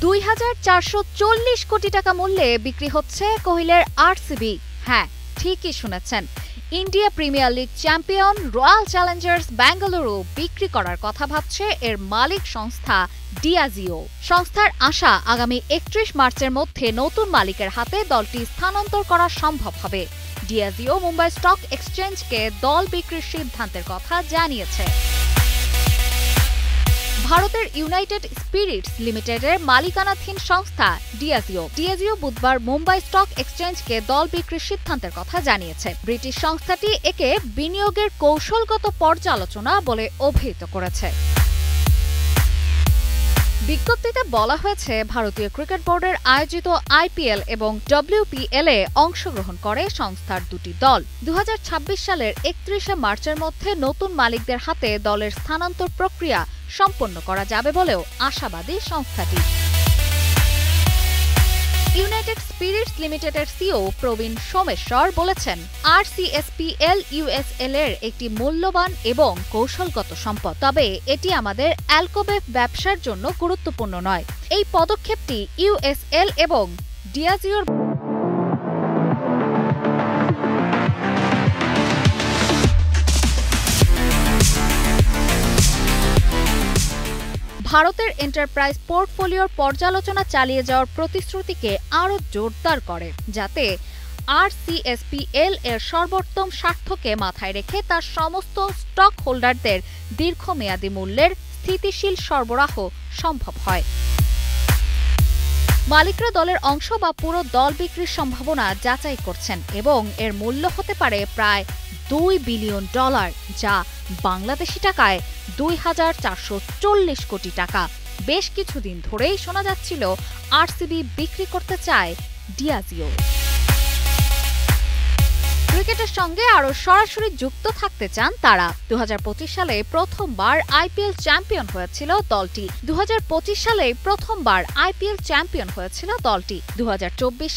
২,৪৪০ কোটি টাকা মূল্যে বিক্রি হচ্ছে কোহলির আরসিবি। হ্যাঁ, ঠিকই শুনেছেন। India premier league champion royal Challengers Bengaluru বিক্রি করার কথা ভাবছে এর মালিক সংস্থা ডিয়াজিও। সংস্থার আশা, আগামী ৩১ মার্চের মধ্যে নতুন মালিকের হাতে দলটি স্থানান্তর করা সম্ভব হবে। ডিয়াজিও মুম্বাই স্টক এক্সচেঞ্জকে দল বিক্রির সিদ্ধান্তের কথা জানিয়েছে। ভারতের ইউনাইটেড স্পিরিটস লিমিটেডের মালিকানাধীন সংস্থা ডিয়াজিও বুধবার মুম্বাই স্টক এক্সচেঞ্জকে দল বিক্রির সিদ্ধান্তের কথা জানিয়েছে। ব্রিটিশ সংস্থাটি একে বিনিয়োগের কৌশলগত পর্যালোচনা বলে অভিহিত করেছে। বিজ্ঞপ্তিতে বলা হয়েছে, ভারতীয় ক্রিকেট বোর্ডের আয়োজিত আইপিএল এবং ডব্লিউপিএল এ অংশগ্রহণ করে সংস্থার দুটি দল। ২০২৬ সালের ৩১ মার্চের মধ্যে নতুন মালিকদের হাতে দলের স্থানান্তর প্রক্রিয়া সম্পন্ন করা যাবে বলেও আশাবাদী সংস্থাটি। ইউনাইটেড স্পিরিটস লিমিটেডের সিইও প্রবীণ সোমেশ্বর বলেছেন, আরসিএসপিএল ইউএসএল এর একটি মূল্যবান এবং কৌশলগত সম্পদ, তবে এটি আমাদের অ্যালকোবেভ ব্যবসার জন্য গুরুত্বপূর্ণ নয়। এই পদক্ষেপটি ইউএসএল এবং ডিয়াজিওর ভারতের এন্টারপ্রাইজ পোর্টফোলিওর পর্যালোচনা চালিয়ে যাওয়ার প্রতিশ্রুতিকে আরও জোরদার করে, যাতে আরসিএসপিএল এর সর্বোত্তম স্বার্থকে মাথায় রেখে তার সমস্ত স্টক হোল্ডারদের দীর্ঘমেয়াদী মূল্যের স্থিতিশীল সরবরাহ সম্ভব হয়। মালিকরা দলের অংশ বা পুরো দল বিক্রির সম্ভাবনা যাচাই করছেন এবং এর মূল্য হতে পারে প্রায় $2 বিলিয়ন, যা বাংলাদেশি টাকায় ২,৪৪০ কোটি টাকা। বেশ কিছুদিন ধরেই শোনা যাচ্ছিল আরসিবি বিক্রি করতে চায় ডিয়াজিও। ক্রিকেটের সঙ্গে আরও সরাসরি যুক্ত থাকতে চান তারা। ২০২৫ সালে প্রথমবার আইপিএল চ্যাম্পিয়ন হয়েছিল দলটি। ২০২৪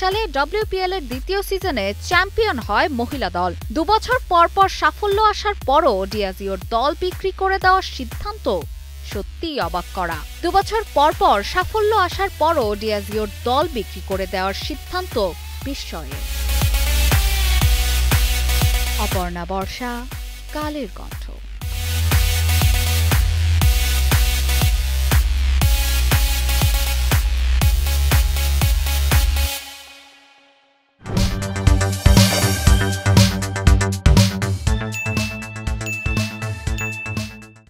সালে ডব্লিউপিএল এর দ্বিতীয় সিজনে চ্যাম্পিয়ন হয় মহিলা দল। ২ বছর পর সাফল্য আসার পরও ডিয়াজিওর দল বিক্রি করে দেওয়ার সিদ্ধান্ত সত্যিই অবাক করা। ২ বছর পর সাফল্য আসার পরও ডিয়াজিওর দল বিক্রি করে দেওয়ার সিদ্ধান্ত বিস্ময়ের। অপর্ণা বর্ষা, কালের কণ্ঠ।